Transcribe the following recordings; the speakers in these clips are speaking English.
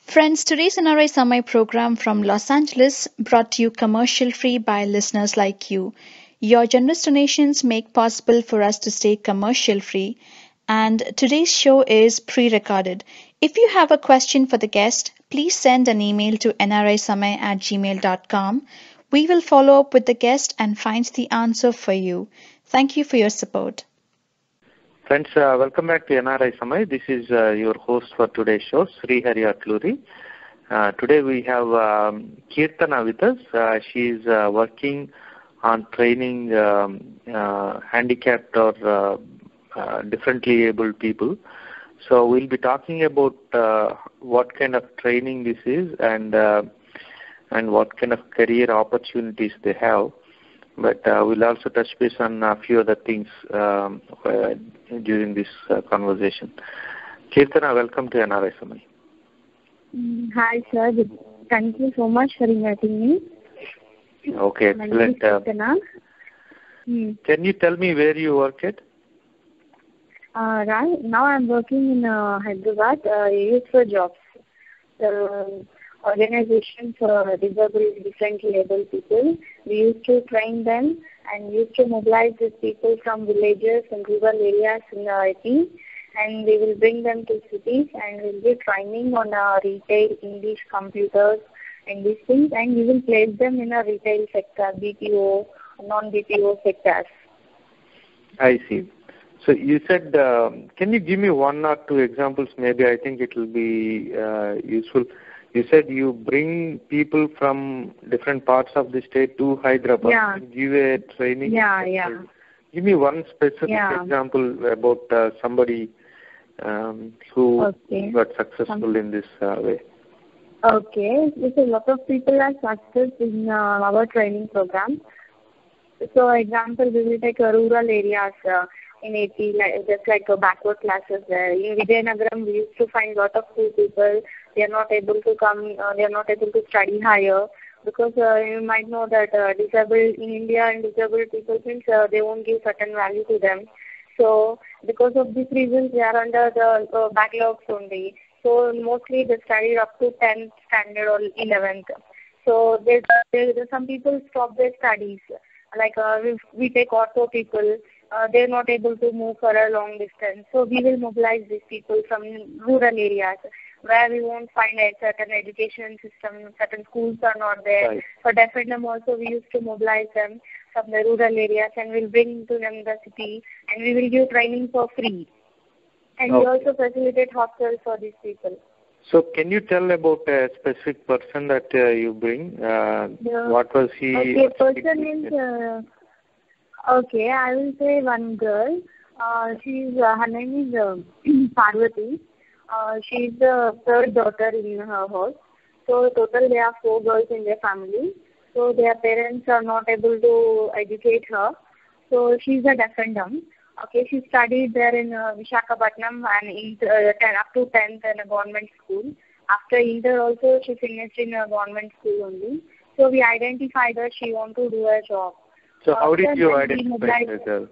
Friends, today's NRI Summer program from Los Angeles brought to you commercial free by listeners like you. Your generous donations make possible for us to stay commercial free, and today's show is pre-recorded. If you have a question for the guest, please send an email to nrisummer@gmail.com. We will follow up with the guest and find the answer for you. Thank you for your support. Friends, welcome back to NRI Samay. This is your host for today's show, Sri Hari Atluri. Today we have Keerthana with us. She is working on training handicapped or differently abled people. So we'll be talking about what kind of training this is and what kind of career opportunities they have. But we'll also touch base on a few other things during this conversation. Keerthana, welcome to NRI Samay. Hi, sir. Thank you so much for inviting me. Okay, excellent. Can you tell me where you work at? Right. Now I'm working in Hyderabad, Youth4Jobs, the organization for differently able people. We used to train them and used to mobilize these people from villages and rural areas in the IT, and we will bring them to cities and we'll give training on retail, English, computers, and these things, and we will place them in a retail sector, BPO, non-BPO sectors. I see. So you said, can you give me one or two examples? Maybe I think it will be useful. You said you bring people from different parts of the state to Hyderabad and give a training. Yeah. Give me one specific example about somebody who got successful in this way. Okay. So a lot of people are success in our training program. So example, we will take rural areas in AP, just like backward classes there. In Vijayanagaram, we used to find a lot of poor people. They are not able to come, they are not able to study higher because you might know that disabled in India and disabled people means they won't give certain value to them. So because of these reasons, they are under the backlogs only. So mostly they study up to 10th standard or 11th. So some people stop their studies. Like we take auto people. They're not able to move for a long distance. So we will mobilize these people from rural areas where we won't find a certain education system, certain schools are not there. Right. For deaf and dumb also, we used to mobilize them from the rural areas and we'll bring to them the city and we will give training for free. And we also facilitate hostels for these people. So can you tell about a specific person that you bring? What was he? Okay, person is... Okay, I will say one girl. Her name is Parvati. She is the third daughter in her house. So total there are 4 girls in their family. So their parents are not able to educate her. So she is a deaf and dumb. Okay, she studied there in Visakhapatnam and up to 10th in a government school. After inter also she finished in a government school only. So we identified her. She want to do a job. So how did you identify her?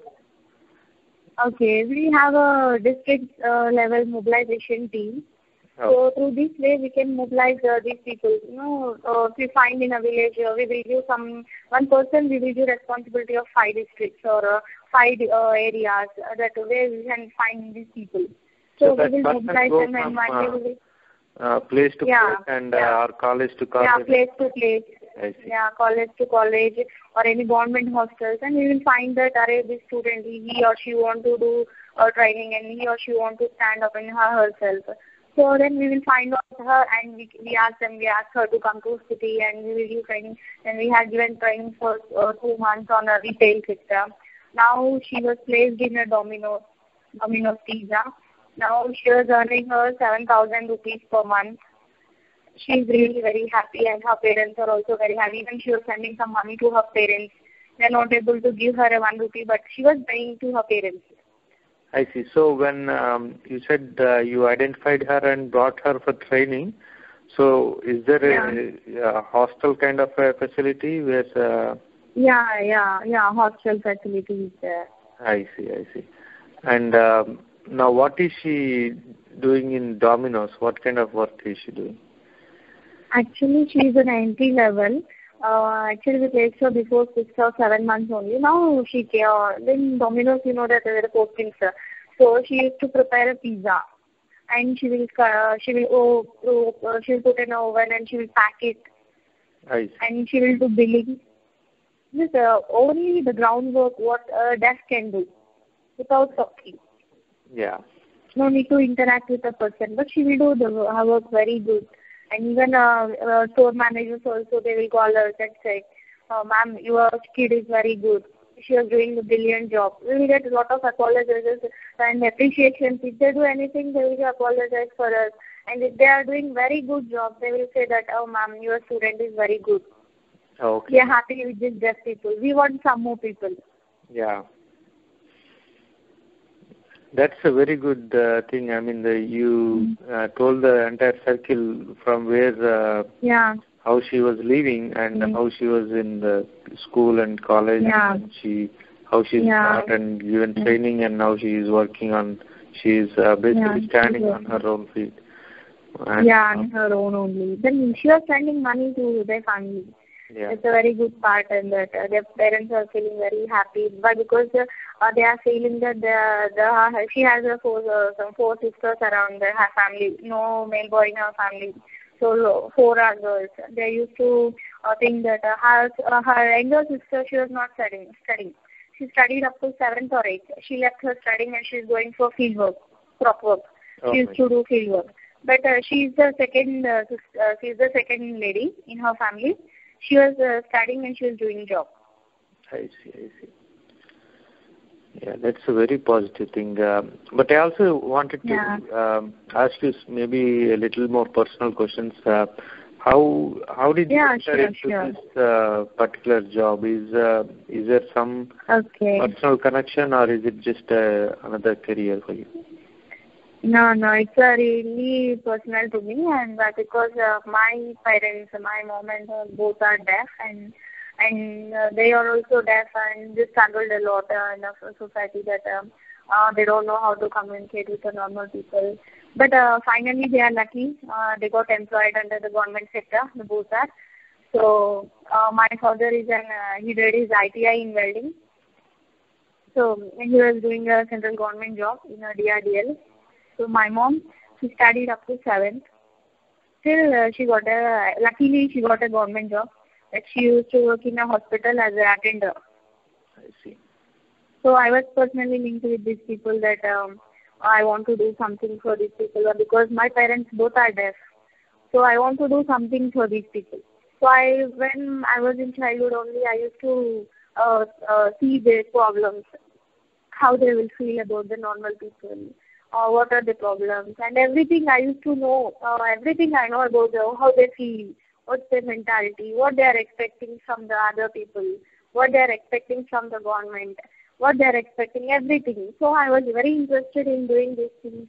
Okay, we have a district level mobilization team. So through this way we can mobilize these people. If we find in a village, we will give one person, we will give responsibility of 5 districts or 5 areas. That way we can find these people. So we will mobilize them and one day we will... place to place and or college to college. Yeah, place to place. Yeah, college to college or any government hostels, and we will find that this student, he or she want to do training and he or she want to stand up in herself. So then we will find out her and we ask her to come to city and we will give training. And we had given training for 2 months on a retail sector. Now she was placed in a Domino's Pizza. Now she was earning her 7,000 rupees per month. She is really very happy and her parents are also very happy. Even she was sending some money to her parents. They are not able to give her a 1 rupee, but she was paying to her parents. I see. So when you said you identified her and brought her for training, so is there a hostel kind of a facility where... hostel facility is there. I see. And now what is she doing in Domino's? What kind of work is she doing? Actually, she is an entry level. Actually, we placed her before 6 or 7 months only. Now then Domino's, you know that there are postings. So she used to prepare a pizza, and she will put in an oven and she will pack it, and she will do billing. This only the groundwork what a deaf can do without talking. Yeah. No need to interact with a person, but she will do her work very good. And even store managers also, they will call us and say, ma'am, your kid is very good. She is doing a brilliant job. We will get a lot of apologies and appreciations. If they do anything, they will apologize for us. And if they are doing very good job, they will say that, oh ma'am, your student is very good. Okay. We are happy with these deaf people. We want some more people. Yeah. That's a very good thing. I mean, you told the entire circle from where how she was living and how she was in the school and college. Yeah. And how she taught and given training, and now she is working on. She is basically standing on her own feet. And, on her own only. Then she was sending money to their family. Yeah. It's a very good part, and that their parents are feeling very happy. But because they are feeling that she has some four sisters around her family, no male boy in her family. So 4 are girls. They used to think that her younger sister, she was not studying. She studied up to 7th or 8th. She left her studying and she is going for field work, crop work. She used to do field work. But she is the second lady in her family. She was studying and she was doing job. I see. Yeah, that's a very positive thing. But I also wanted to ask you maybe a little more personal questions. How did you enter into this particular job? Is there some personal connection, or is it just another career for you? No, it's really personal to me, and because my parents, my mom and both are deaf, and they are also deaf, and they struggled a lot in the society that they don't know how to communicate with the normal people. But finally, they are lucky. They got employed under the government sector, the both are. So my father he did his ITI in welding. So he was doing a central government job in a DRDL. So my mom, she studied up to 7th. Still, luckily she got a government job. That she used to work in a hospital as an attender. I see. So I was personally linked with these people that I want to do something for these people because my parents both are deaf. So I want to do something for these people. So when I was in childhood only, I used to see their problems, how they will feel about the normal people. What are the problems, and everything I used to know, everything I know about how they feel, what's their mentality, what they are expecting from the other people, what they are expecting from the government, what they are expecting, everything. So I was very interested in doing these things.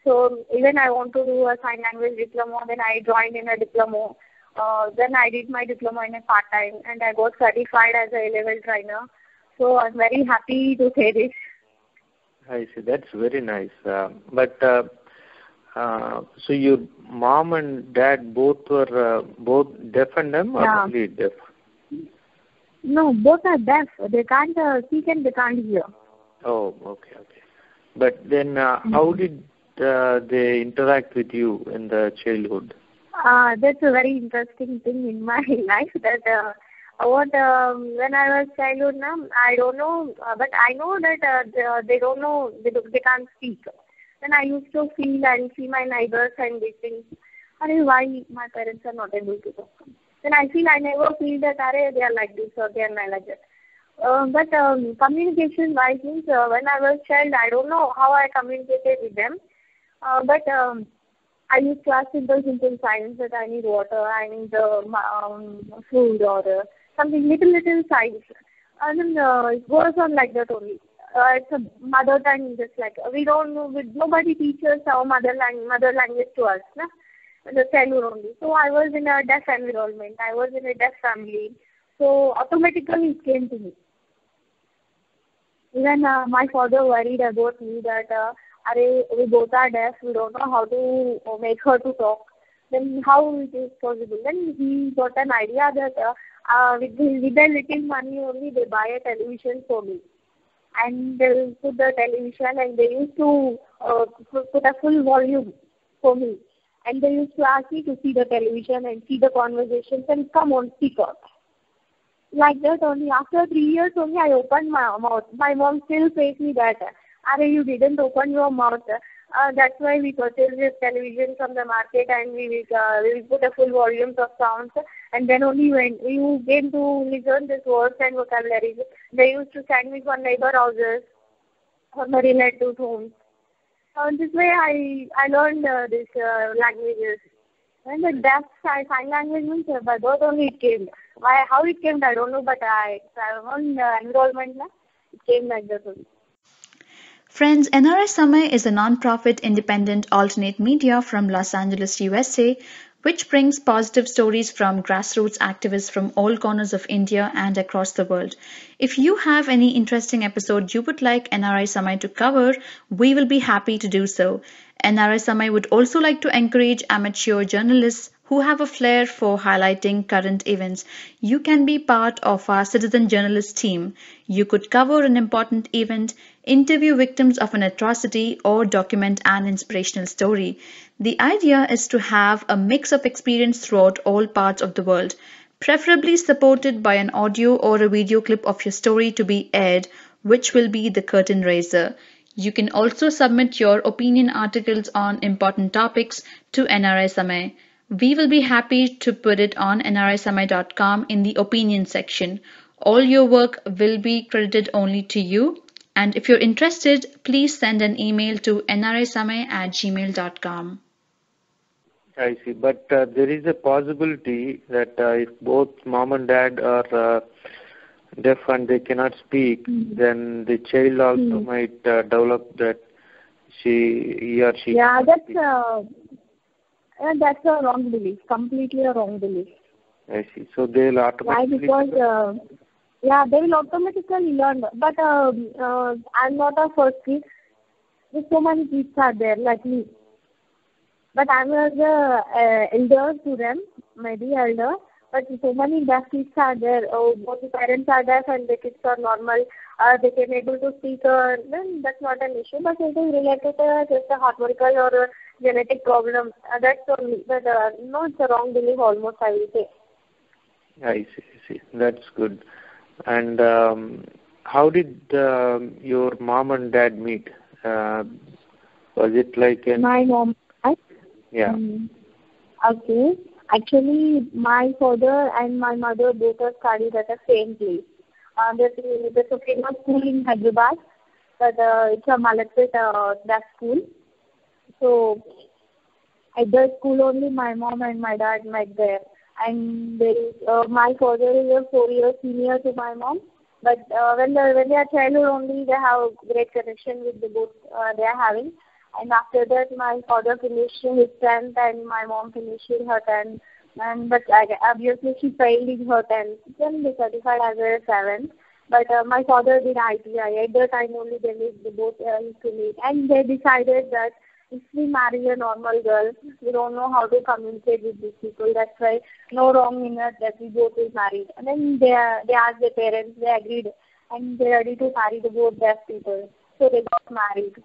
So even I want to do a sign language diploma, then I joined in a diploma. Then I did my diploma in a part-time, and I got certified as a A-level trainer. So I'm very happy to say this. I see. That's very nice. But so your mom and dad both were both deaf and dumb, or only deaf? No, both are deaf. They can't speak and they can't hear. Oh, okay. But then how did they interact with you in the childhood? That's a very interesting thing in my life. That when I was childhood, I don't know, but I know that they don't know, they can't speak. Then I used to feel and see my neighbors and these things. Why my parents are not able to talk? Then I never feel that they are like this or they are not like that. But communication wise means when I was child, I don't know how I communicated with them. But I used to ask simple signs that I need water, I need food or something little signs. And then it goes on like that only. It's a mother tongue, just like we don't know. Nobody teaches our mother language to us, the childhood only. So I was in a deaf environment. I was in a deaf family. So automatically it came to me. Even my father worried about me that we both are deaf. We don't know how to make her to talk. Then how it is possible? Then he got an idea that with their little money only they buy a television for me. And they will put the television and they used to put a full volume for me. And they used to ask me to see the television and see the conversations and come on speaker. Like that only. After 3 years only I opened my mouth. My mom still says me that, Are you didn't open your mouth. That's why we purchased this television from the market and we will put a full volumes of sounds. And then only when you came to listen these words and vocabularies, they used to send me for neighbor houses or the relative homes. This way I learned these languages. And the deaf sign language means by birth only it came. How it came, I don't know, but I on enrollment, it came like that only. Friends, NRI Samay is a non-profit independent alternate media from Los Angeles, USA, which brings positive stories from grassroots activists from all corners of India and across the world. If you have any interesting episode you would like NRI Samay to cover, we will be happy to do so. NRI Samay would also like to encourage amateur journalists who have a flair for highlighting current events. You can be part of our citizen journalist team. You could cover an important event, interview victims of an atrocity, or document an inspirational story. The idea is to have a mix of experience throughout all parts of the world, preferably supported by an audio or a video clip of your story to be aired, which will be the curtain raiser. You can also submit your opinion articles on important topics to NRI Samay. We will be happy to put it on nrisamay.com in the opinion section. All your work will be credited only to you. And if you're interested, please send an email to nrisamay@gmail.com. I see. But there is a possibility that if both mom and dad are deaf and they cannot speak, then the child also might develop that he or she. Yeah, that's a wrong belief. Completely a wrong belief. I see. So they'll automatically. Why? Because they will automatically learn. But I'm not a first kid. There's so many kids are there like me. But I'm the elder to them, maybe elder. But so many deaf kids are there. Both the parents are deaf and the kids are normal. They can able to speak. Then that's not an issue. But it is related to just a hormonal or a genetic problem. That's only. But no, it's a wrong belief almost, I will say. I see. That's good. And how did your mom and dad meet? Was it like my mom? Yeah. Okay. Actually, my father and my mother both are studied at the same place. There's a famous school in Hyderabad, but it's a Malakpet that school. So at the school only my mom and my dad met there. And there is, my father is a 4 years senior to my mom. But when they are childhood only, they have great connection with the both they are having. And after that, my father finished his 10th and my mom finished her 10th. But obviously she failed in her 10th. Then they certified as a 7th. But my father did ITI. At that time only they both used to meet. And they decided that if we marry a normal girl, we don't know how to communicate with these people. That's why no wrong in it that we both is married. And then they asked their parents, they agreed. And they're ready to marry the both deaf people. So they got married.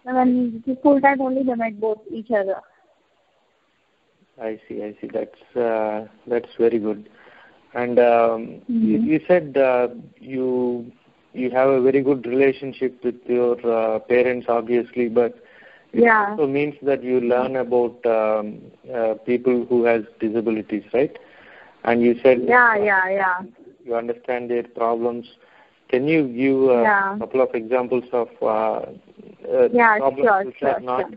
And when full time only they met both each other. I see. That's very good. And you said you have a very good relationship with your parents, obviously, but it also means that you learn about people who has disabilities, right? And you said you understand their problems. Can you give a couple of examples of problems which are not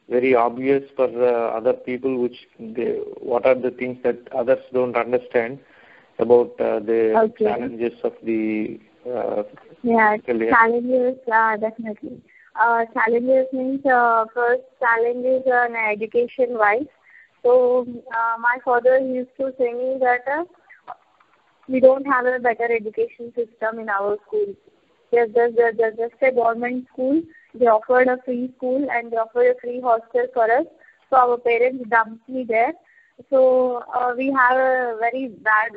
very obvious for other people? What are the things that others don't understand about the challenges of the challenges, definitely. Challenges means first challenge is education wise. So my father used to say me that we don't have a better education system in our school. There's just a government school. They offered a free school and they offered a free hostel for us. So our parents dumped me there. So we have a very bad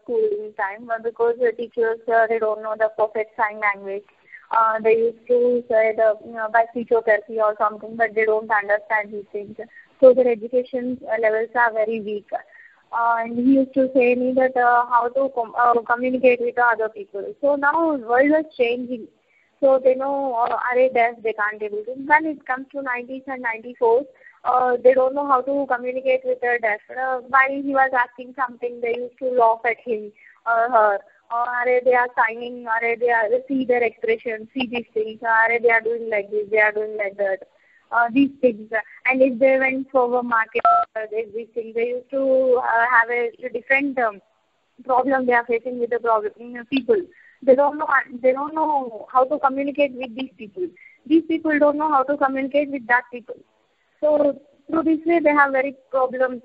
schooling time because the teachers, they don't know the perfect sign language. They used to say by physiotherapy or something, but they don't understand these things. So their education levels are very weak. And he used to say me that how to communicate with other people. So now the world is changing. So they know, deaf, they can't able to. When it comes to 90s and 94s, they don't know how to communicate with their deaf. While he was asking something, they used to laugh at him or her. They are signing, see their expression, see these things, they are doing like this, they are doing like that. These things. And if they went for a market, these things, they used to have a different problem they are facing with the problem, people. They don't know how to communicate with these people. These people don't know how to communicate with that people. So through this way, they have very problems.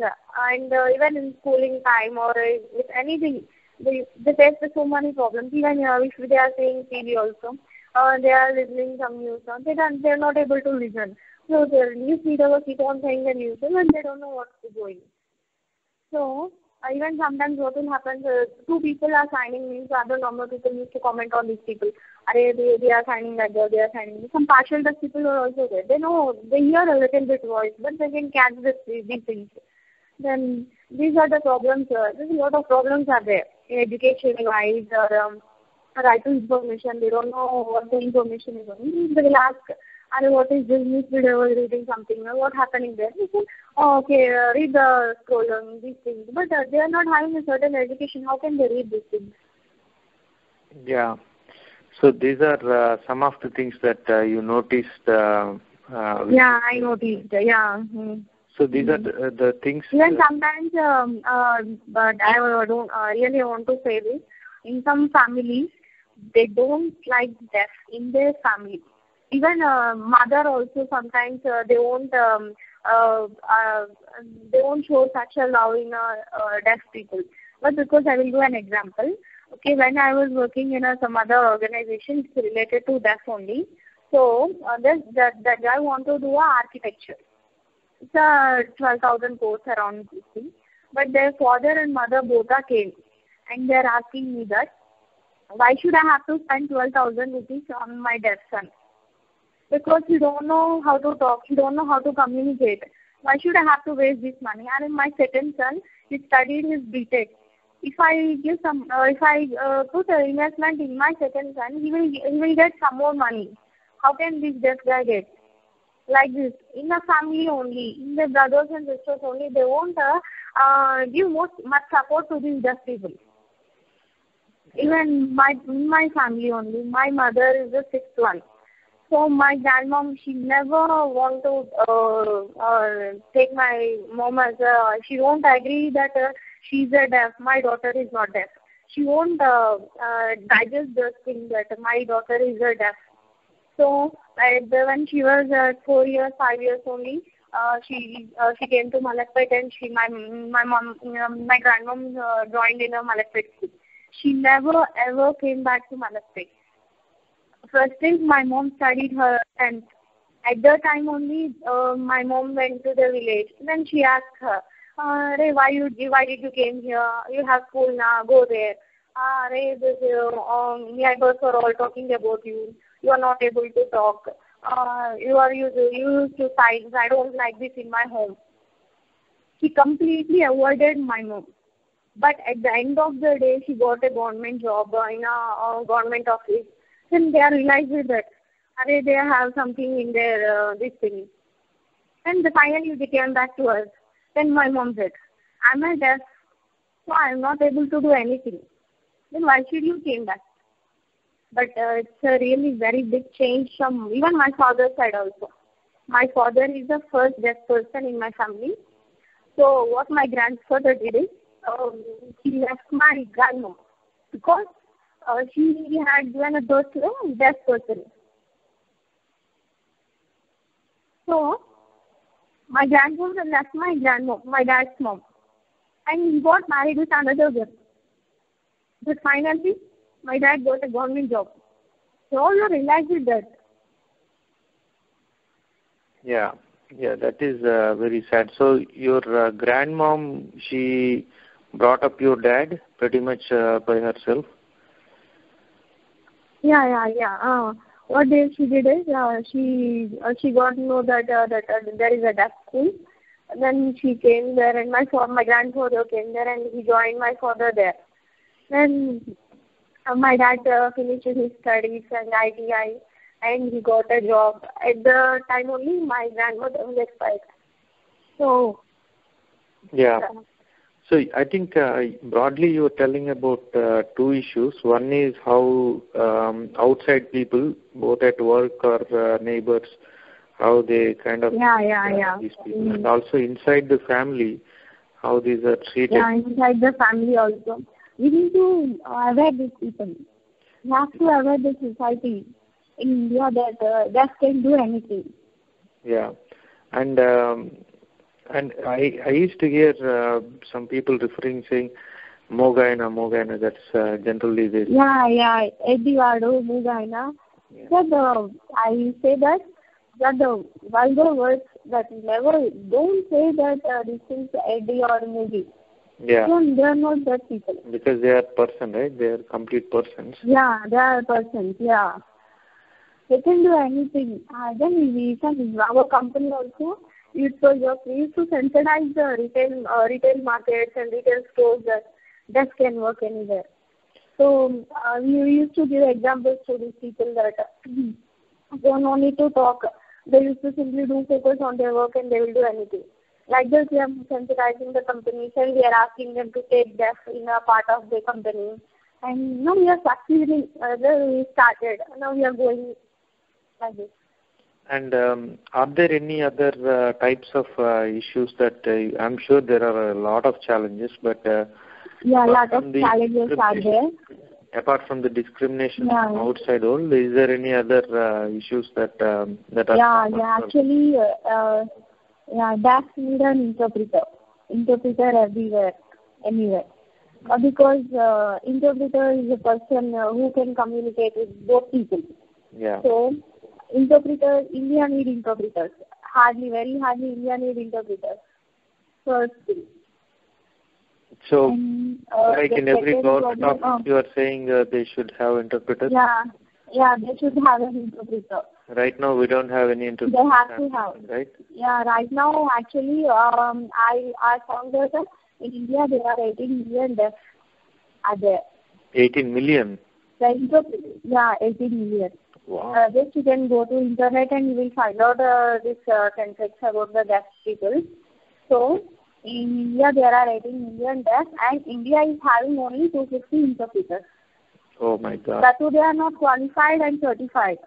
And even in schooling time or with anything, they face so many problems. Even if they are seeing TV also, they are listening some news. They are not able to listen. So the news leader keep on saying the news and they don't know what's going. So even sometimes what will happen, two people are signing means other normal people used to comment on these people. They are signing like that, they are signing. Some partial deaf people are also there. They know, they hear a little bit voice, but they can catch these things. Then these are the problems. There's a lot of problems are there in education-wise or right to information. They don't know what the information is on. They will ask, what is this news video reading something? What happening there? They say, okay, read the scroll on these things. But they are not having a certain education. How can they read these things? Yeah. So these are some of the things that you noticed. Yeah, I noticed. Yeah. So these are the things. Even sometimes, but I don't really want to say this. In some families, they don't like deaf in their family. Even mother also sometimes they won't show such a love in deaf people. But because I will do an example. Okay, when I was working in some other organization, it's related to deaf only. So that guy want to do architecture. It's a 12,000 course around this thing. But their father and mother both are came, and they are asking me that why should I have to spend 12,000 rupees on my deaf son? Because he don't know how to talk, he don't know how to communicate. Why should I have to waste this money? And my second son, he studied his BTech. If I give some, if I put an investment in my second son, he will get some more money. How can this deaf guy get? Like this, in a family only, in the brothers and sisters only, they won't give much support to these deaf people. Even in my family only, my mother is the sixth one. So my grandmom, she never want to take my mom as she won't agree that she's a deaf, my daughter is not deaf. She won't digest the thing that my daughter is a deaf. So when she was 4 years, 5 years only, she came to Malakpet and my grandmom joined in a Malakpet school. She never ever came back to Malakpet. First thing, my mom studied her 10th. At that time only, my mom went to the village. Then she asked her, why did you came here? You have school now, go there. Neighbors are all talking about you. You are not able to talk. You used to fight. I don't like this in my home. She completely avoided my mom. But at the end of the day, she got a government job in a government office. Then they realized that they have something in their this thing. And finally they came back to us. Then my mom said, I'm a deaf, so I'm not able to do anything. Then why should you came back? But it's a really very big change from even my father's side also. My father is the first deaf person in my family. So what my grandfather did is, he left my grandmom because she had given a birth to a deaf person. So my grandfather left my grandmom, my dad's mom, and he got married with another girl. But finally, my dad got a government job. So you realize that. Yeah. Yeah, that is very sad. So your grandmom, she brought up your dad pretty much by herself? Yeah. What she did is she got to know that there is a deaf school. Then she came there, and my grandfather came there, and he joined my father there. Then my dad finished his studies and ITI, and he got a job. At the time only, my grandmother was expired. So Yeah. So I think broadly you were telling about two issues. One is how outside people, both at work or neighbors, how they kind of these people, and also inside the family, how these are treated. Yeah, inside the family also. We need to aware these people. We have to aware the society in India that deaf can do anything. Yeah, and I used to hear some people referring saying Mogaina. That's generally this. Yeah. Edivado, Mogaina. That I say that the vulgar words that never don't say that this is Eddie or Mugi. Yeah. They are not that people. Because they are person, right? They are complete persons. Yeah, they are persons. Yeah. They can do anything. Then we can, our company also, Youth4Jobs, we used to sensitize the retail markets and retail stores that can work anywhere. So we used to give examples to these people that they don't need to talk. They used to simply do focus on their work and they will do anything. Like this, we are sensitizing the companies and we are asking them to take deaf in a part of the company. And now we are succeeding. We started. Now we are going like this. And are there any other types of issues that I'm sure there are a lot of challenges, but a lot of challenges are there. Apart from the discrimination from outside world, is there any other issues that are? Actually, deaf need an interpreter everywhere, anywhere. Because interpreter is a person who can communicate with both people. Yeah. So, India need interpreters. Very hardly India need interpreters. First thing. So, like in every government office, you are saying they should have interpreters? Yeah, they should have an interpreter. Right now, we don't have any interpreters. They have to have. Right? Yeah, right now, actually, I found that in India, there are 18 million deaf are there. 18 million? 18 million. Wow. Just you can go to internet and you will find out this statistics about the deaf people. So, in India, there are 18 million deaf, and India is having only 250 interpreters. Oh my God. That too, they are not qualified and certified.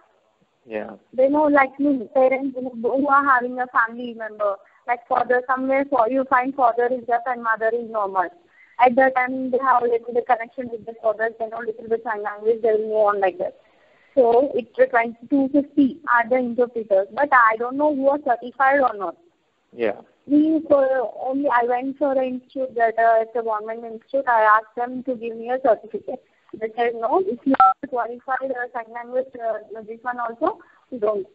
Yeah. They know, like me, parents who are having a family member, like father, somewhere you find father is deaf and mother is normal. At that time, they have a little bit connection with the fathers, they know a little bit sign language, they will move on like that. So, it's 250 are the interpreters, but I don't know who are certified or not. Yeah. I went for an institute that it's a government institute. I asked them to give me a certificate. They said no. If you are qualified sign language, this one also, you don't.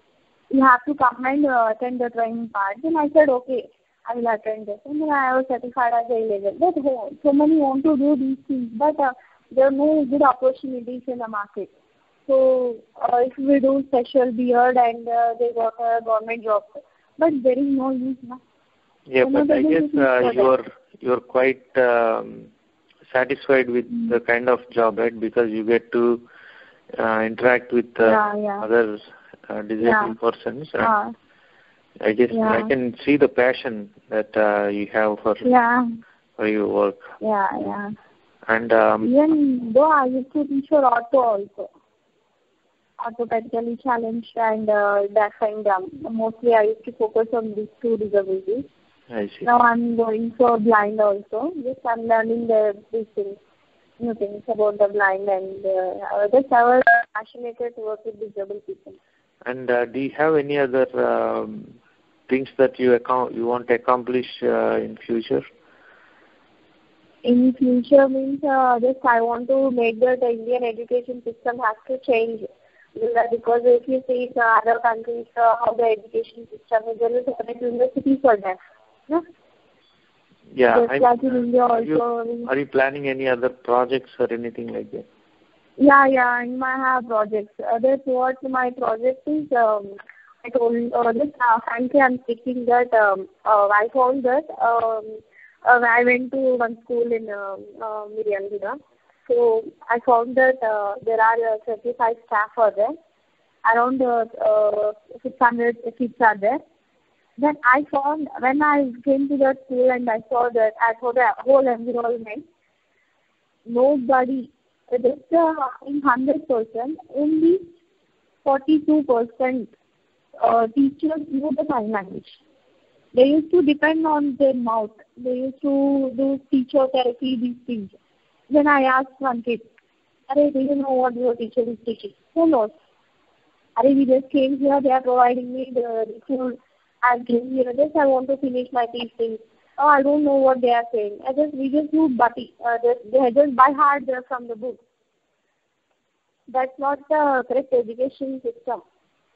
You have to come and attend the training part. Then I said okay, I will attend this. And then I was certified as a level. But so many want to do these things, but there are no good opportunities in the market. So if we do special beard and they got a government job, but there is no use now. Yeah, but I guess you're quite satisfied with the kind of job, right? Because you get to interact with other disabled persons. I guess I can see the passion that you have for your work. Yeah. And even though I used to teach for auto also. Orthopedically challenged and deaf and dumb. Mostly I used to focus on these two disabilities. I see. Now I'm going for blind also. Just I'm learning these things, new things about the blind, and just I was passionate to work with disabled people. And do you have any other things that you want to accomplish in future? In future means just I want to make that the Indian education system has to change. Because if you see the other countries, how the education system is, there is separate university for that. Yeah. Yeah. Like in India also. Are you planning any other projects or anything like that? Yeah, I might have projects. That's what my project is. I told this frankly, I'm speaking that I found that I went to one school in Meera. So I found that there are 35 staff are there. Around 600 kids are there. Then I found, when I came to that school and I saw the whole environment, nobody, just in 100%, only 42% teachers know the sign language. They used to depend on their mouth. They used to do teacher therapy, these things. Then I asked one kid, "Arey, do you know what your teacher is teaching?" Who knows? "Arey, we just came here. They are providing me the food. I came here. Just I want to finish my teaching. Oh, I don't know what they are saying. We just do butty. They just by heart from the book. That's not the correct education system.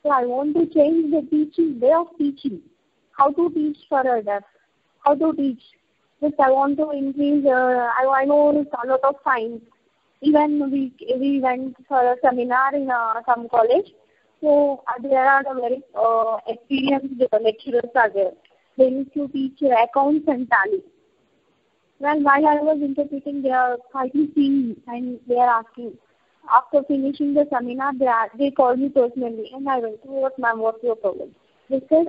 So I want to change the way of teaching. How to teach for a deaf. How to teach. Just I want to increase. I know a lot of science. Even we went for a seminar in some college. So there are the very experienced lecturers are there. They used to teach accounts and tally. Well, while I was interpreting, they are quietly seeing me and they are asking. After finishing the seminar, they called me personally and I went, "What, ma'am, what's your problem?" They said,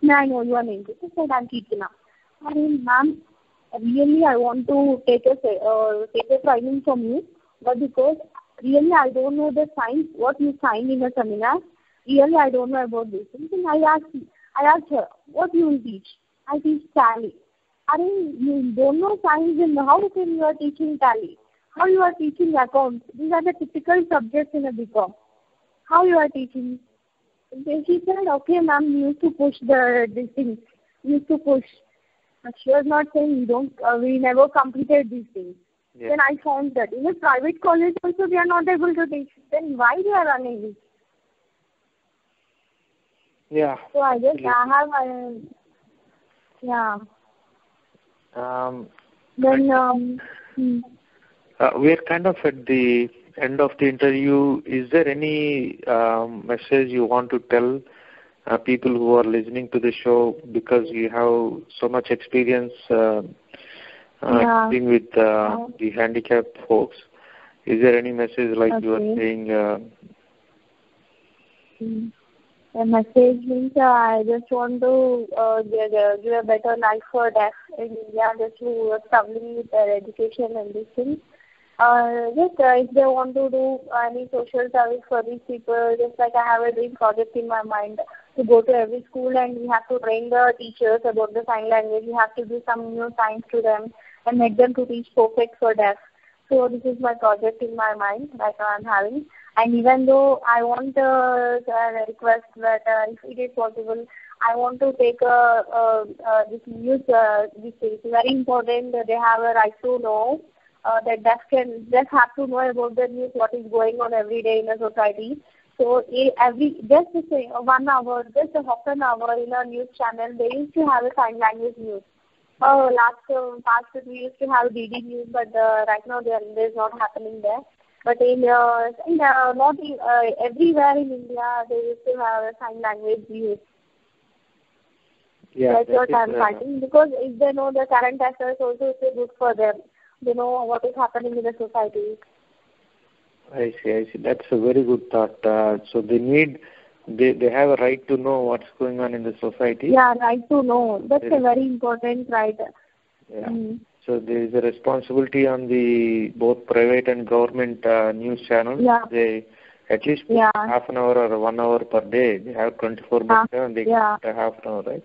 "May I know your name?" I said, "I'm Keerthana." I mean, "Ma'am, really I want to take a training from you, but because really I don't know the science, what you signed in the seminar, really I don't know about this." And I asked her, "What you will teach?" "I teach tally." I mean, you don't know science, and how can you are teaching tally? How you are teaching accounts? These are the typical subjects in a BCom. How you are teaching? Then she said, "Okay, ma'am, we used to push these things. We used to push." But she was not saying we never completed these things. Yeah. Then I found that in a private college also they are not able to teach. Then why they are running this? Yeah. So I guess yeah. We're kind of at the end of the interview. Is there any message you want to tell people who are listening to the show, because you have so much experience dealing with the handicapped folks? Is there any message like you are saying? The message means I just want to give a better life for deaf in India, just who are struggling with their education and these things. If they want to do any social service for these people, just like I have a dream project in my mind to go to every school and we have to train the teachers about the sign language. We have to do some new science to them and make them to teach perfect for deaf. So this is my project in my mind that I'm having. And even though I want a request that if it is possible, I want to take this news. This is very important. They have a right to know. That deaf have to know about the news, what is going on every day in a society. So just to say 1 hour, just a half an hour in a news channel, they used to have a sign language news. Past we used to have DD news, but right now there's not happening there. But everywhere in India, they used to have a sign language news. Yeah, that's what I'm fighting, because if they know the current affairs, also it's good for them. They know what is happening in the society. I see. That's a very good thought. So they have a right to know what's going on in the society. Yeah, right to know. That's a very important right. Yeah. So there is a responsibility on the both private and government news channels. Yeah. They at least half an hour or 1 hour per day. They have 24 minutes and they get half an hour, right?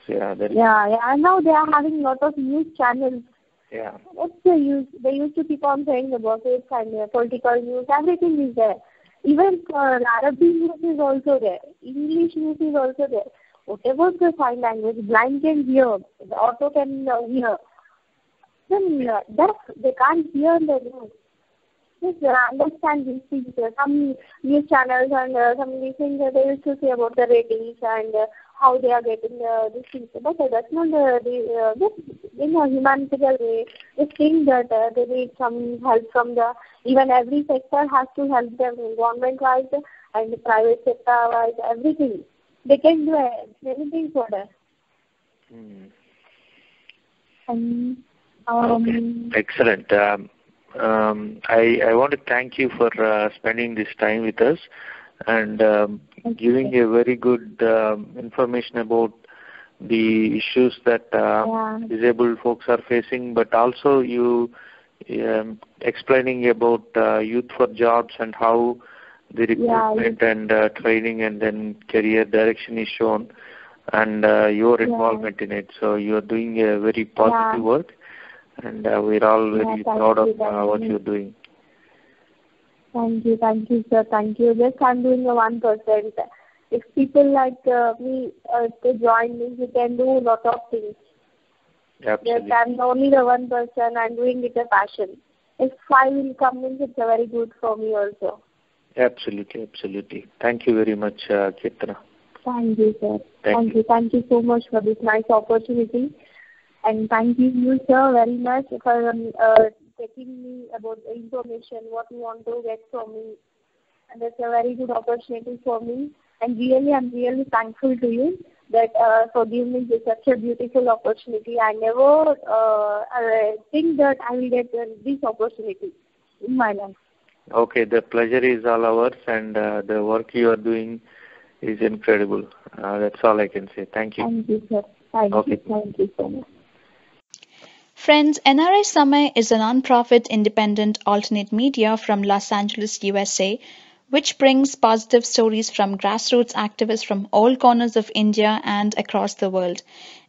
So And now they are having a lot of news channels. Yeah. What's the use? They used to keep on saying about it and political news. Everything is there. Even Arabic news is also there. English news is also there. Whatever the sign language, blind can hear, the auto can hear. Then deaf, they can't hear the news. just understand these things. Some news channels and some these things they used to say about the ratings and how they are getting these things. But that's not just in a humanitarian way. Just think that they need some help from the, even every sector has to help them, government wise and private sector wise, everything. They can do anything for us. And okay. Excellent. I want to thank you for spending this time with us and giving a very good information about the issues that disabled folks are facing, but also you explaining about Youth4Jobs and how the recruitment and training and then career direction is shown, and your involvement in it. So you are doing a very positive work, and we're all very proud of what you're doing. Thank you, sir. Thank you. Just I'm doing the 1%. If people like me to join me, we can do a lot of things. Absolutely. Yes, I'm only the 1%. I'm doing it a passion. If I will come in, it's very good for me also. Absolutely. Thank you very much, Keerthana. Thank you, sir. Thank you so much for this nice opportunity. And thank you, sir, very much for taking me about the information, what you want to get from me. And that's a very good opportunity for me. And I'm really thankful to you that for giving me such a beautiful opportunity. I never think that I will get this opportunity in my life. Okay, the pleasure is all ours, and the work you are doing is incredible. That's all I can say. Thank you. Thank you, sir. Thank you so much. Friends, NRI Samay is a non-profit independent alternate media from Los Angeles, USA, which brings positive stories from grassroots activists from all corners of India and across the world.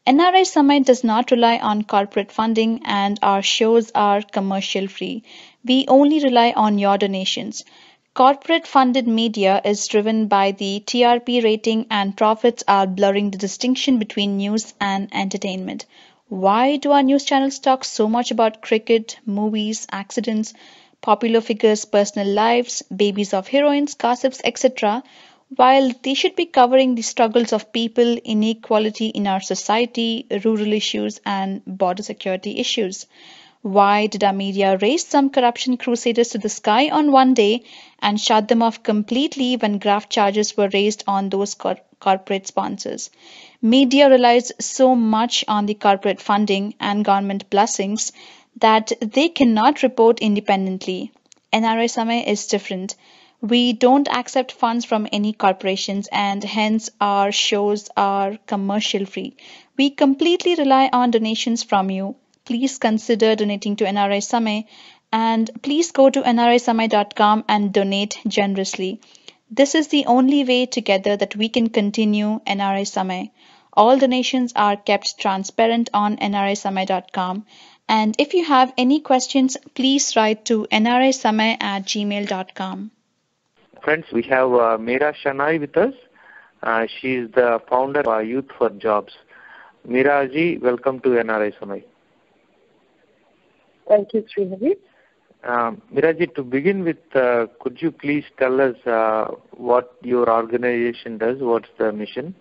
NRI Samay does not rely on corporate funding, and our shows are commercial free. We only rely on your donations. Corporate funded media is driven by the TRP rating, and profits are blurring the distinction between news and entertainment. Why do our news channels talk so much about cricket, movies, accidents, popular figures' personal lives, babies of heroines, gossips, etc., while they should be covering the struggles of people, inequality in our society, rural issues, and border security issues? Why did our media raise some corruption crusaders to the sky on one day and shut them off completely when graft charges were raised on those corporate sponsors? Media relies so much on the corporate funding and government blessings that they cannot report independently. NRI Samay is different. We don't accept funds from any corporations, and hence our shows are commercial free. We completely rely on donations from you. Please consider donating to NRI Samay, and please go to nrisamay.com and donate generously. This is the only way together that we can continue NRI Samay. All donations are kept transparent on nrisamay.com. And if you have any questions, please write to nrisamay@gmail.com. Friends, we have Meera Shenoy with us. She is the founder of Youth4Jobs. Meera ji, welcome to NRI Samay. Thank you, Srihari. Meera ji, to begin with, could you please tell us what your organization does? What's the mission?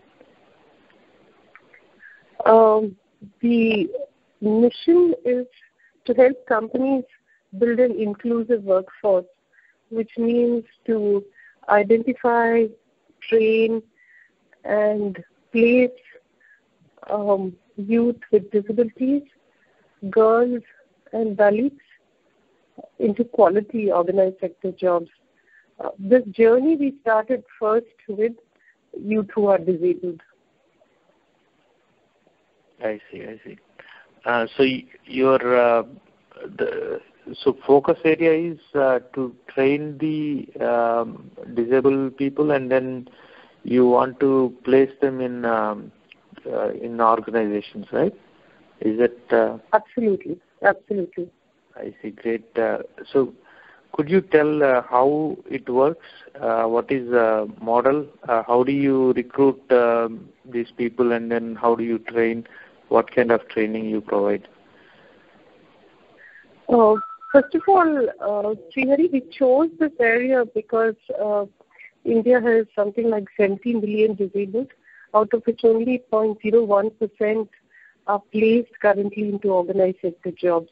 The mission is to help companies build an inclusive workforce, which means to identify, train, and place youth with disabilities, girls, and Dalits into quality organized sector jobs. This journey we started first with youth who are disabled. I see. So your focus area is to train the disabled people, and then you want to place them in organizations, right? Is it? Absolutely. I see. Great. So could you tell how it works? What is the model? How do you recruit these people, and then how do you train? What kind of training you provide? First of all, Srihari, we chose this area because India has something like 17 million disabled, out of which only 0.01% are placed currently into organized sector jobs.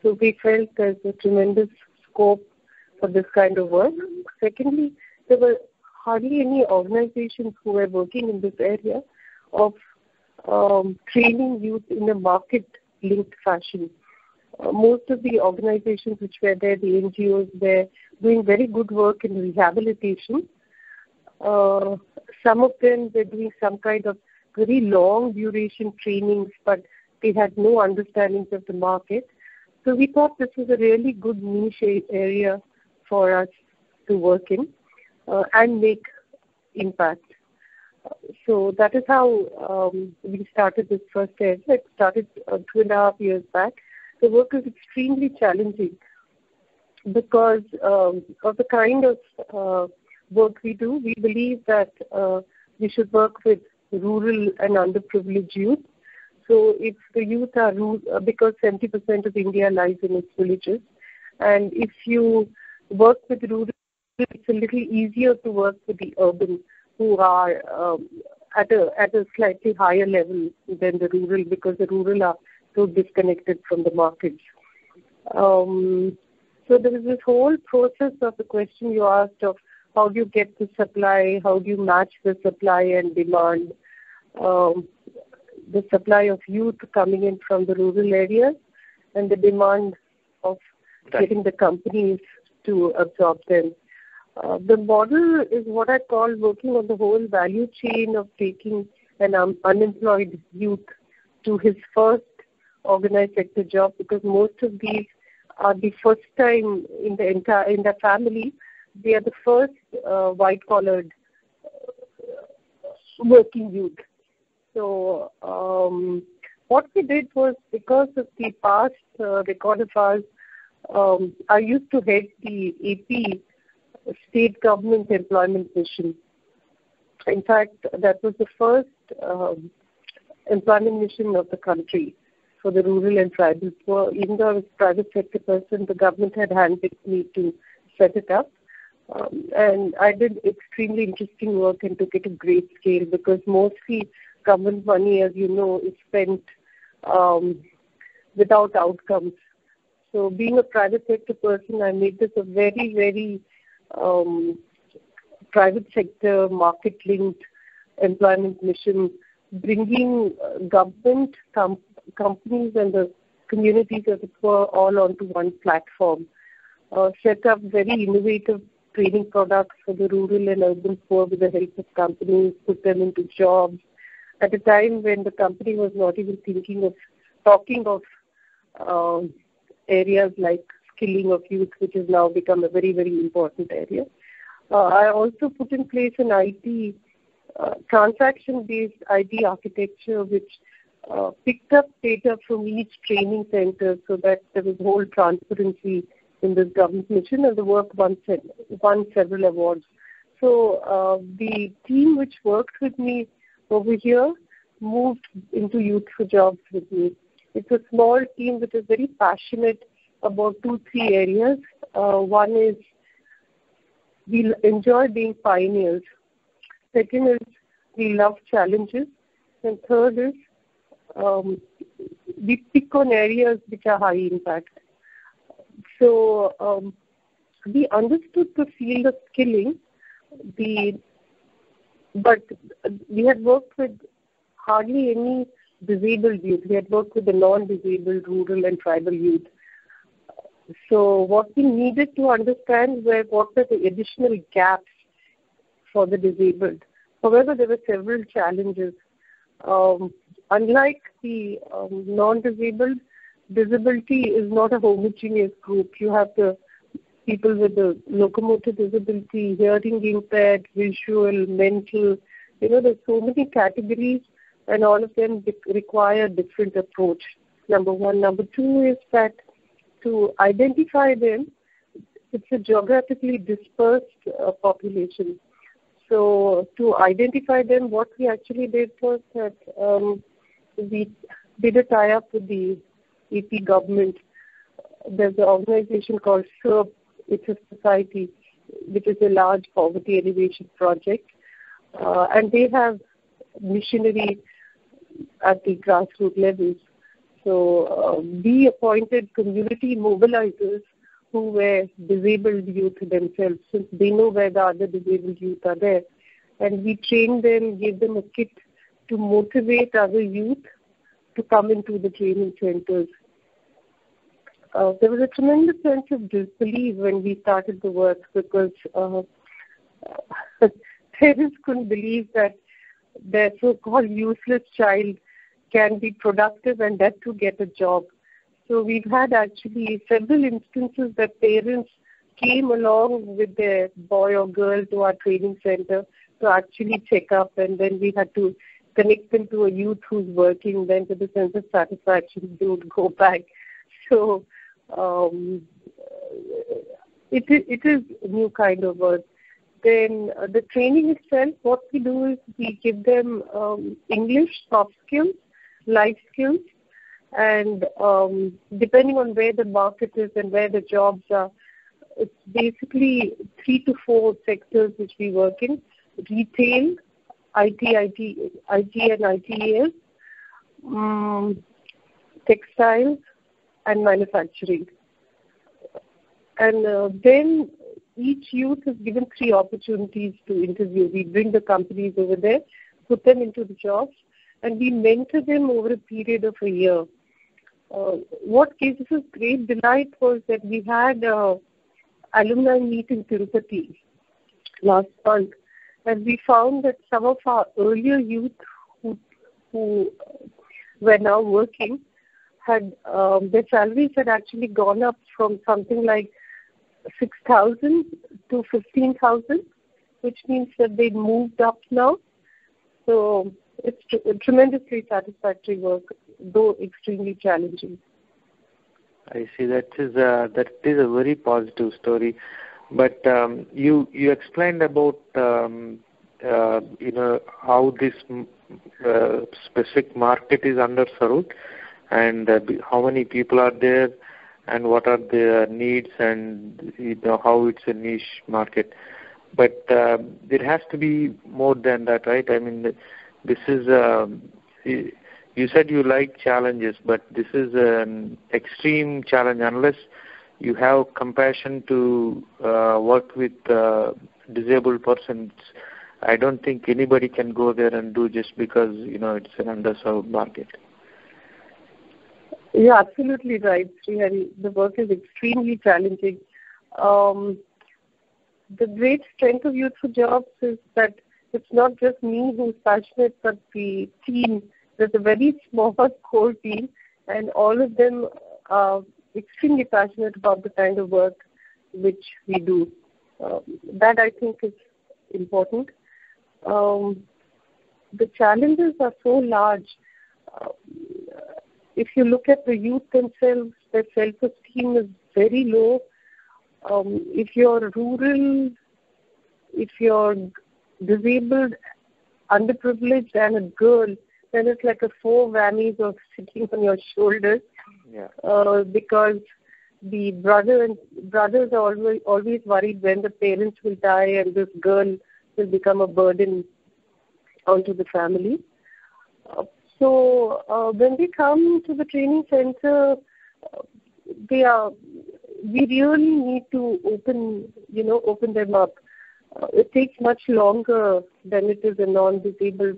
So we felt there's a tremendous scope for this kind of work. Secondly, there were hardly any organizations who were working in this area of training youth in a market-linked fashion. Most of the organizations which were there, the NGOs, were doing very good work in rehabilitation. Some of them were doing some kind of very long duration trainings, but they had no understanding of the market. So we thought this was a really good niche area for us to work in and make impact. So that is how we started this first area. It started 2.5 years back. The work is extremely challenging because of the kind of work we do. We believe that we should work with rural and underprivileged youth. So if the youth are because 70% of India lies in its villages, and if you work with rural, it's a little easier to work with the urban, who are at a slightly higher level than the rural, because the rural are so disconnected from the markets. So there is this whole process of the question you asked of how do you get the supply, how do you match the supply and demand, the supply of youth coming in from the rural areas and the demand of getting the companies to absorb them. The model is what I call working on the whole value chain of taking an unemployed youth to his first organized sector job, because most of these are the first time in the family. They are the first white-collared working youth. So what we did was, because of the past record of ours, I used to head the AP State Government Employment Mission. In fact, that was the first employment mission of the country for the rural and tribal poor. Even though I was a private sector person, the government had handpicked me to set it up. And I did extremely interesting work and took it to great scale, because mostly government money, as you know, is spent without outcomes. So being a private sector person, I made this a very, very private sector, market-linked employment mission, bringing government, companies and the communities of the poor all onto one platform. Set up very innovative training products for the rural and urban poor with the help of companies, put them into jobs at a time when the company was not even talking of areas like skilling of youth, which has now become a very, very important area. I also put in place an IT, transaction-based IT architecture, which picked up data from each training center so that there was whole transparency in this government mission, and the work won several awards. So the team which worked with me over here moved into Youth4Jobs with me. It's a small team which is very passionate about 2-3 areas. One is we enjoy being pioneers. Second is we love challenges. And third is we pick on areas which are high impact. So we understood the field of skilling, but we had worked with hardly any disabled youth. We had worked with the non-disabled, rural and tribal youth. So what we needed to understand were what were the additional gaps for the disabled. However, there were several challenges. Unlike the non-disabled, disability is not a homogeneous group. You have the people with the locomotor disability, hearing impaired, visual, mental. There's so many categories, and all of them require different approach. Number one. Number two is that to identify them, it's a geographically dispersed population. So to identify them, what we actually did was that we did a tie-up with the AP government there's an organization called SERP. It's a society which is a large poverty elevation project, and they have missionary at the grassroots levels. So we appointed community mobilizers who were disabled youth themselves, since they know where the other disabled youth are there. And we trained them, gave them a kit to motivate other youth to come into the training centers. There was a tremendous sense of disbelief when we started the work, because parents couldn't believe that their so-called useless child can be productive and that to get a job. So we've had actually several instances that parents came along with their boy or girl to our training center to actually check up, and then we had to connect them to a youth who's working. Then to the sense of satisfaction, they would go back. So it is a new kind of work. Then the training itself, what we do is we give them English, soft skills, life skills, and depending on where the market is and where the jobs are, it's basically 3 to 4 sectors which we work in: retail, IT and ITES, textiles, and manufacturing. And then each youth is given 3 opportunities to interview. We bring the companies over there, put them into the jobs, and we mentor them over a period of a year. What gives us great delight was that we had alumni meet in Tirupati last month, and we found that some of our earlier youth who were now working had their salaries had actually gone up from something like 6,000 to 15,000, which means that they moved up now. So it's tremendously satisfactory work, though extremely challenging. I see. That is a very positive story. But you explained about how this specific market is underserved, and how many people are there, and what are their needs, and how it's a niche market. But there has to be more than that, right? I mean, this is you said you like challenges, but this is an extreme challenge. Unless you have compassion to work with disabled persons, I don't think anybody can go there and do just because it's an underserved market. You're absolutely right, Srihari. The work is extremely challenging. The great strength of Youth4Jobs is that it's not just me who's passionate, but the team. There's a very small core team, and all of them are extremely passionate about the kind of work which we do. That, I think, is important. The challenges are so large. If you look at the youth themselves, their self-esteem is very low. If you're rural, if you're disabled, underprivileged, and a girl, then it's like a 4 whammies of sitting on your shoulders. Yeah. Because the brothers are always worried when the parents will die and this girl will become a burden onto the family. So when they come to the training center, we really need to open them up. It takes much longer than it is a non-disabled.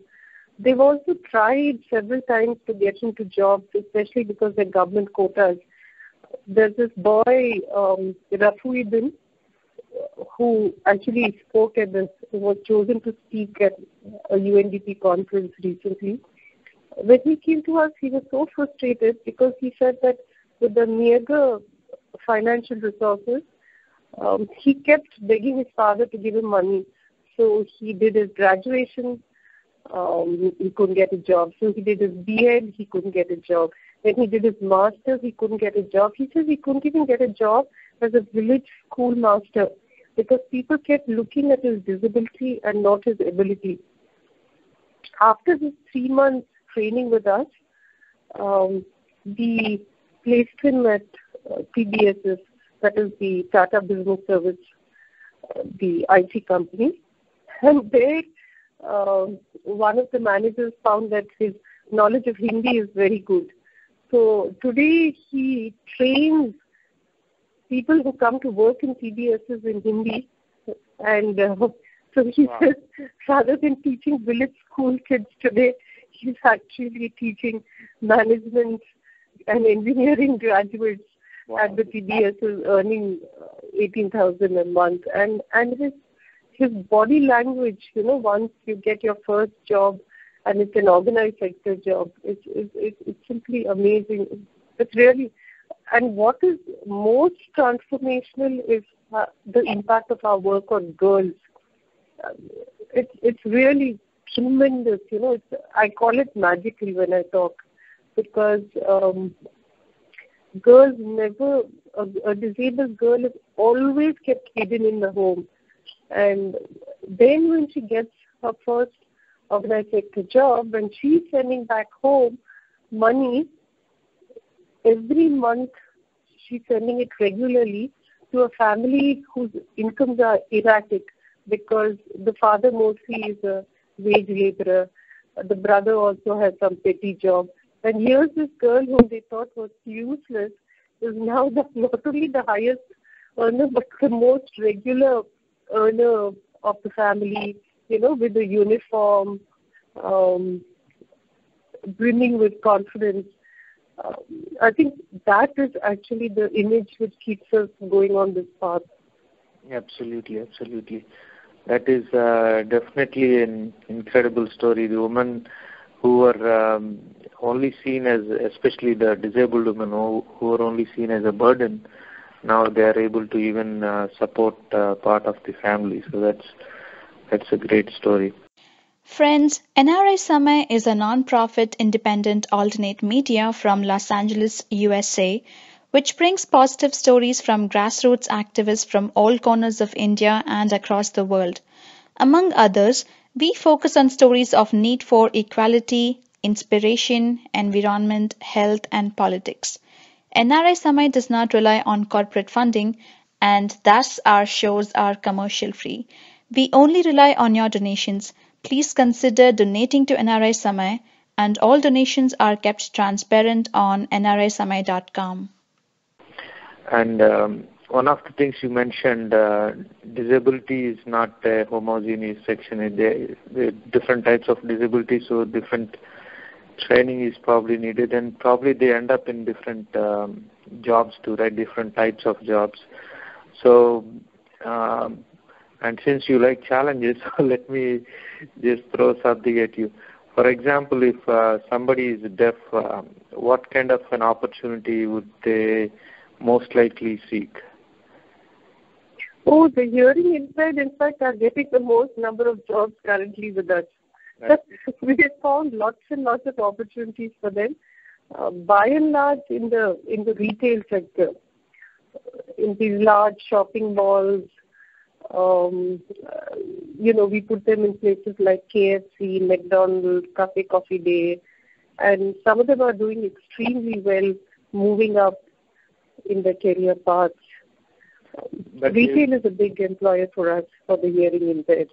They've also tried several times to get into jobs, especially because they're government quotas. There's this boy, Rafuidin, who actually was chosen to speak at a UNDP conference recently. When he came to us, he was so frustrated because he said that with the meager financial resources, he kept begging his father to give him money. So he did his graduation. He couldn't get a job. So he did his B.Ed, he couldn't get a job. When he did his master's, he couldn't get a job. He says he couldn't even get a job as a village schoolmaster because people kept looking at his disability and not his ability. After his 3 months training with us, we placed him at TBS's, that is the Tata Business Service, the IT company. And there, one of the managers found that his knowledge of Hindi is very good. So today he trains people who come to work in TBS's in Hindi. And so he says, rather than teaching village school kids today, he's actually teaching management and engineering graduates at the TBS's, earning 18,000 a month. And his body language, once you get your first job and it's an organized sector job, it's simply amazing. It's really, and what is most transformational is the impact of our work on girls. It's really tremendous, I call it magical when I talk, because girls never, a disabled girl is always kept hidden in the home. And then when she gets her first organized sector job, and she's sending back home money, every month she's sending it regularly to a family whose incomes are erratic, because the father mostly is a wage laborer. The brother also has some petty job. And here's this girl whom they thought was useless is now not only the highest earner, but the most regular earner of the family, with the uniform, brimming with confidence. I think that is actually the image which keeps us going on this path. Absolutely. That is definitely an incredible story. The women who were only seen as, especially the disabled women who were only seen as a burden, now they are able to even support part of the family. So that's a great story. Friends, NRI Samay is a non-profit independent alternate media from Los Angeles, USA, which brings positive stories from grassroots activists from all corners of India and across the world. Among others, we focus on stories of need for equality, inspiration, environment, health, and politics. NRI Samay does not rely on corporate funding, and thus our shows are commercial free. We only rely on your donations. Please consider donating to NRI Samay, and all donations are kept transparent on nrisamay.com. And one of the things you mentioned, disability is not a homogeneous section. There are different types of disabilities, so different training is probably needed, and probably they end up in different jobs too, right? Different types of jobs. So, and since you like challenges, let me just throw something at you. For example, if somebody is deaf, what kind of an opportunity would they most likely seek? Oh, the hearing impaired, in fact, are getting the most number of jobs currently with us. We have found lots and lots of opportunities for them. By and large, in the retail sector, in these large shopping malls, we put them in places like KFC, McDonald's, Cafe Coffee Day, and some of them are doing extremely well, moving up in their career paths. Retail is a big employer for us for the hearing impaired.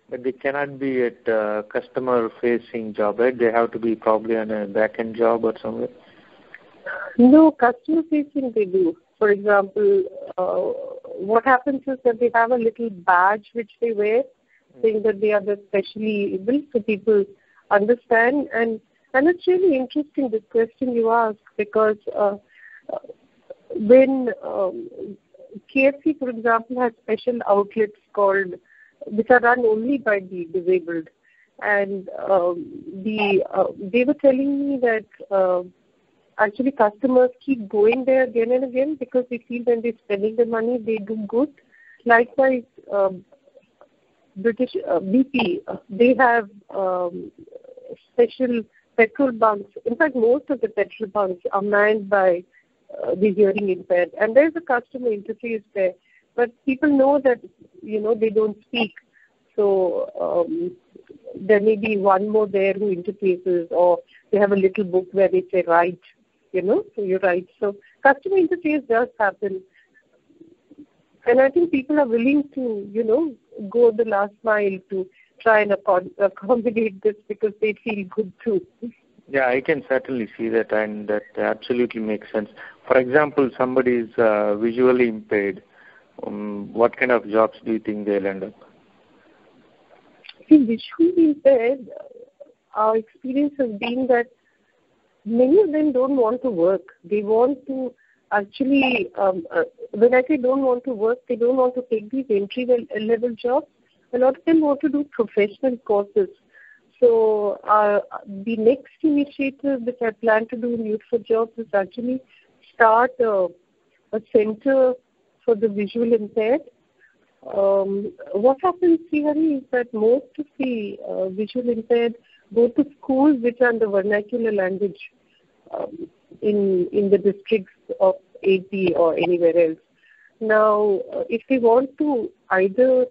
But they cannot be at customer-facing job, right? They have to be probably on a back-end job or somewhere. No, customer-facing they do. For example, what happens is that they have a little badge which they wear, saying that they are the specially able, so people understand. And it's really interesting, this question you ask, because when KFC, for example, has special outlets which are run only by the disabled. And they were telling me that actually customers keep going there again and again because they feel when they're spending the money, they do good. Likewise, British BP, they have special petrol bunks. In fact, most of the petrol bunks are manned by the hearing impaired. And there's a customer interface there. But people know that, they don't speak. So there may be one more there who interfaces, or they have a little book where they say write. So you're right. So customer interface does happen. And I think people are willing to, go the last mile to try and accommodate this because they feel good too. Yeah, I can certainly see that, and that absolutely makes sense. For example, somebody is visually impaired. What kind of jobs do you think they'll end up? See, visually impaired, our experience has been that many of them don't want to work. They want to actually, when I say don't want to work, they don't want to take these entry-level jobs. A lot of them want to do professional courses. So the next initiative that I plan to do in Youth4Jobs is actually start a center for the visual impaired. What happens here is that most of the visual impaired go to schools which are in the vernacular language in the districts of AP or anywhere else. Now, if they want to either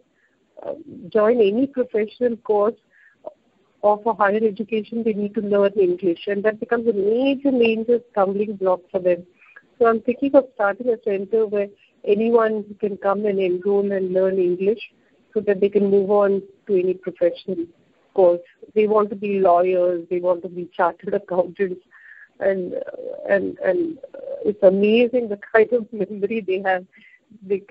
join any professional course or for higher education, they need to learn English, and that becomes a major stumbling block for them. So I'm thinking of starting a center where anyone can come and enroll and learn English so that they can move on to any professional course. They want to be lawyers, they want to be chartered accountants, and it's amazing the kind of memory they have. They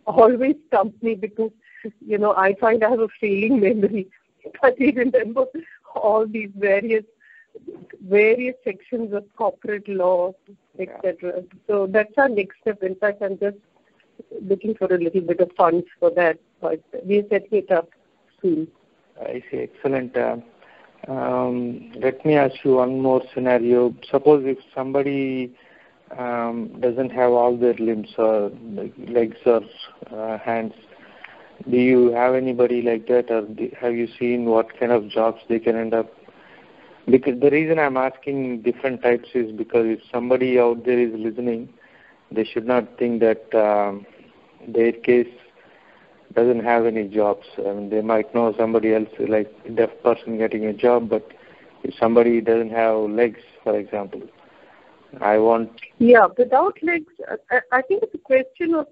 always stump me because, I find I have a failing memory. But they remember all these various sections of corporate law, etc. So that's our next step. In fact, I'm just looking for a little bit of funds for that. But we're setting it up soon. I see. Excellent. Let me ask you one more scenario. Suppose if somebody doesn't have all their limbs or legs or hands, do you have anybody like that, or have you seen what kind of jobs they can end up? Because the reason I'm asking different types is because if somebody out there is listening, they should not think that their case doesn't have any jobs. I mean, they might know somebody else, like a deaf person getting a job, but if somebody doesn't have legs, for example, Yeah, without legs, I think it's a question of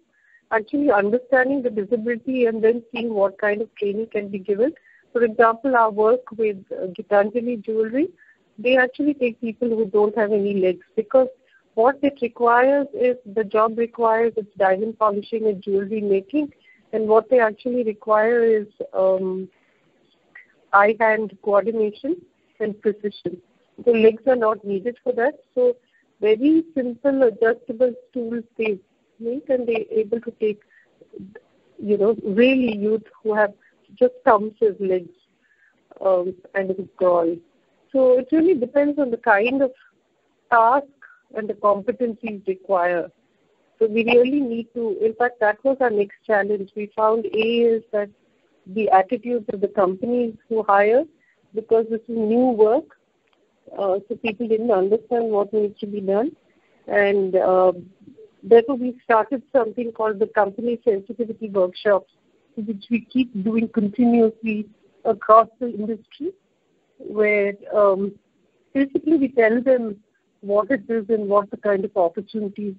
actually understanding the disability and then seeing what kind of training can be given. For example, our work with Gitanjali Jewelry, they actually take people who don't have any legs because what it requires is, the job requires it's diamond polishing and jewelry making, and what they actually require is eye-hand coordination and precision. The legs are not needed for that, so very simple adjustable stools they make, and they're able to take, really youth who have just thumbs as legs and a crawl. So it really depends on the kind of task and the competencies required. So we really need to, in fact, that was our next challenge. We found is that the attitudes of the companies who hire, because this is new work, so people didn't understand what needs to be done. And therefore, we started something called the company sensitivity workshops, which we keep doing continuously across the industry, where basically we tell them what it is and what the kind of opportunities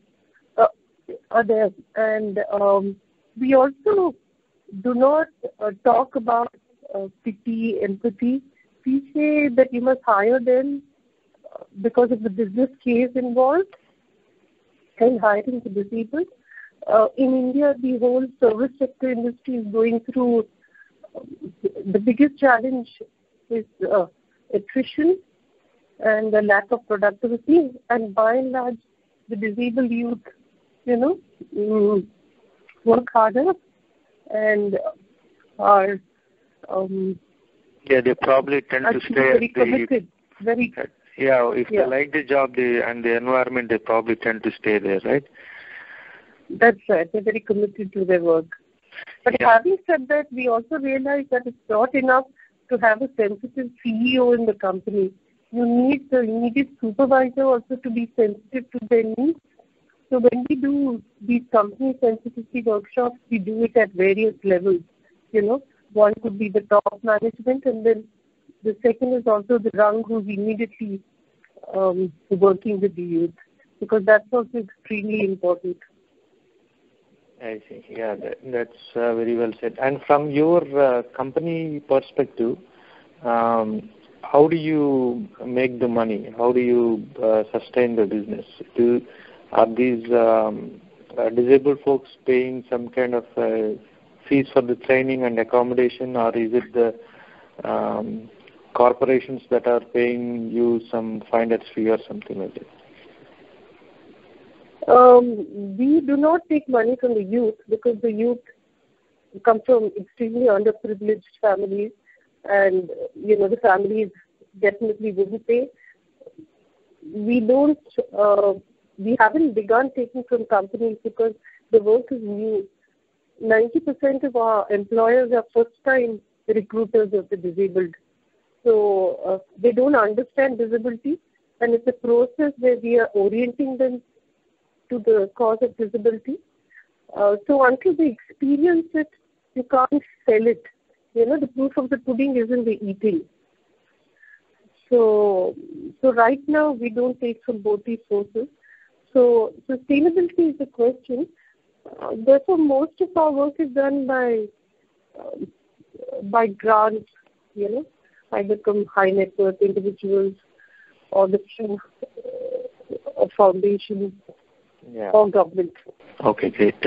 are there. And we also do not talk about pity, empathy. We say that you must hire them because of the business case involved and hiring the disabled. In India, the whole service sector industry is going through the biggest challenge is attrition and the lack of productivity. And by and large, the disabled youth, work harder and are they probably tend to stay very committed. If they like the job and the environment, they probably tend to stay there, right? That's right. They're very committed to their work. But having said that, we also realize that it's not enough to have a sensitive CEO in the company. You need the immediate supervisor also to be sensitive to their needs. So when we do these company sensitivity workshops, we do it at various levels. One could be the top management, and then the second is also the rung who's immediately working with the youth, because that's also extremely important. I see. Yeah, that's very well said. And from your company perspective, how do you make the money? How do you sustain the business? Are these disabled folks paying some kind of fees for the training and accommodation, or is it the corporations that are paying you some finder's fee or something like that? We do not take money from the youth, because the youth come from extremely underprivileged families, and the families definitely wouldn't pay. We haven't begun taking from companies because the work is new. 90% of our employers are first-time recruiters of the disabled. So they don't understand disability, and it's a process where we are orienting them to the cause of disability. So until they experience it, you can't sell it. The proof of the pudding is in the eating. So right now we don't take from both these sources. So sustainability is the question. Therefore, most of our work is done by grants, either from high net worth individuals or the foundation or government. Okay, great.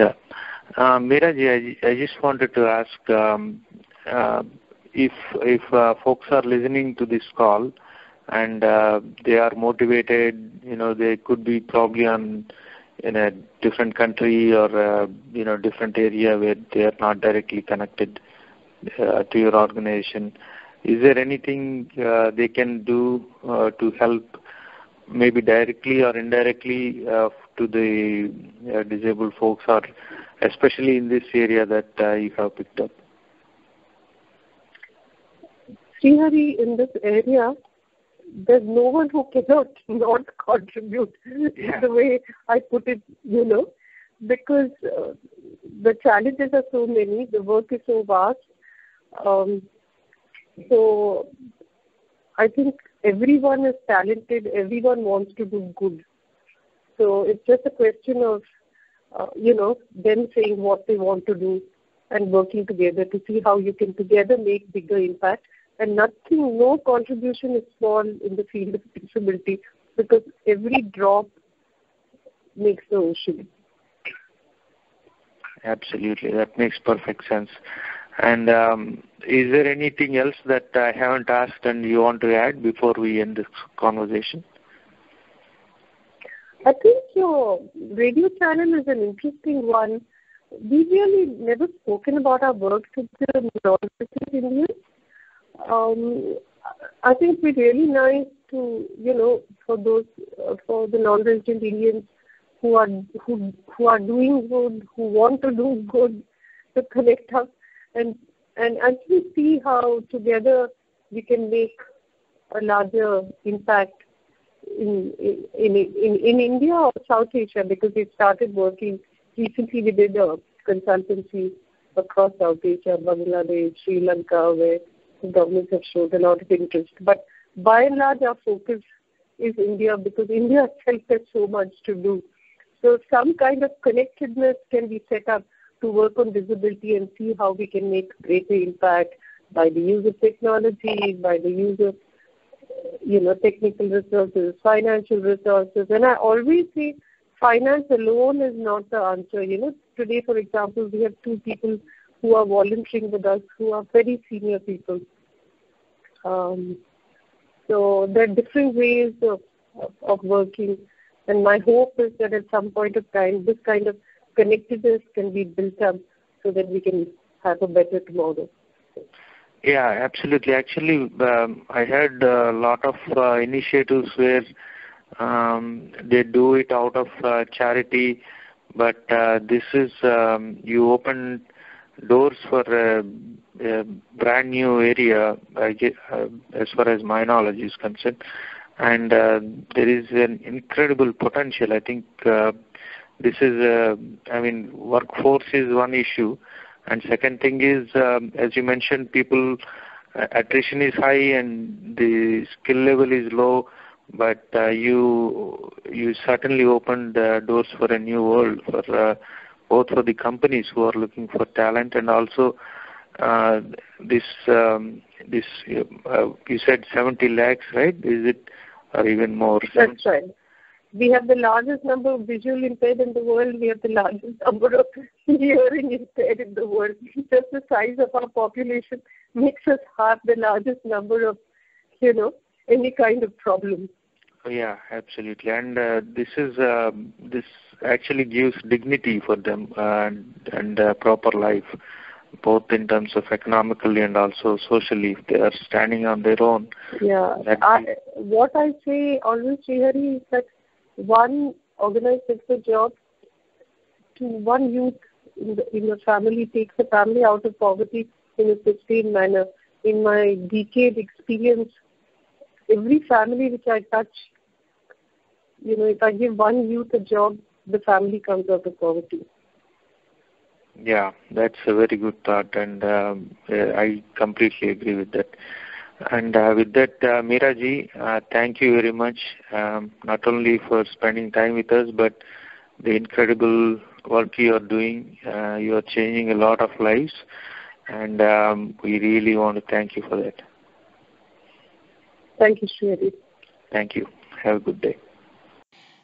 Meera ji, I just wanted to ask if folks are listening to this call and they are motivated, they could be probably in a different country or different area where they are not directly connected to your organization. Is there anything they can do to help, maybe directly or indirectly, to the disabled folks, or especially in this area that you have picked up? Srihari, in this area, there's no one who cannot not contribute, the way I put it, because the challenges are so many, the work is so vast. So I think everyone is talented, everyone wants to do good. So it's just a question of, them saying what they want to do and working together to see how you can together make bigger impact. And no contribution is small in the field of disability, because every drop makes the ocean. Absolutely, that makes perfect sense. And is there anything else that I haven't asked and you want to add before we end this conversation? I think your radio channel is an interesting one. We really never spoken about our work to the non-resident Indians. I think it'd be really nice to, for the non-resident Indians who are doing good, who want to do good, to connect us and actually see how together we can make a larger impact in India or South Asia, because we started working recently. We did a consultancy across South Asia, Bangladesh, Sri Lanka, where the governments have showed a lot of interest. But by and large, our focus is India, because India itself has so much to do. So some kind of connectedness can be set up to work on disability and see how we can make greater impact by the use of technology, by the use of technical resources, financial resources. And I always say finance alone is not the answer. Today, for example, we have 2 people who are volunteering with us who are very senior people. So there are different ways of working, and my hope is that at some point of time, this kind of connectedness can be built up so that we can have a better tomorrow. Yeah, absolutely. Actually, I had a lot of initiatives where they do it out of charity, but this is, you open doors for a brand new area, as far as my knowledge is concerned. And there is an incredible potential. I think this is, workforce is one issue. And second thing is, as you mentioned, attrition is high and the skill level is low, but you certainly opened doors for a new world for both for the companies who are looking for talent and also uh, this this you said 70 lakhs, right? Is it or even more? That's right. We have the largest number of visual impaired in the world. We have the largest number of hearing impaired in the world. Just the size of our population makes us have the largest number of, any kind of problem. Yeah, absolutely. And this actually gives dignity for them and proper life, both in terms of economically and also socially. If they are standing on their own. Yeah. What I say always, Srihari, is that one organized sector job to one youth in a family takes a family out of poverty in a sustained manner. In my decade experience, every family which I touch, if I give one youth a job, the family comes out of poverty. Yeah, that's a very good thought, and I completely agree with that. And with that, Meera ji, thank you very much, not only for spending time with us, but the incredible work you are doing. You are changing a lot of lives, and we really want to thank you for that. Thank you, Srihari. Thank you. Have a good day.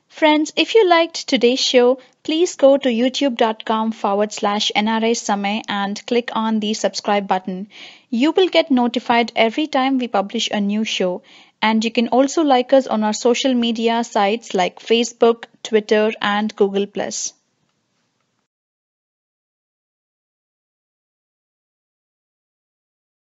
Friends, if you liked today's show, please go to youtube.com/NRI Samay and click on the subscribe button. You will get notified every time we publish a new show. And you can also like us on our social media sites like Facebook, Twitter, and Google.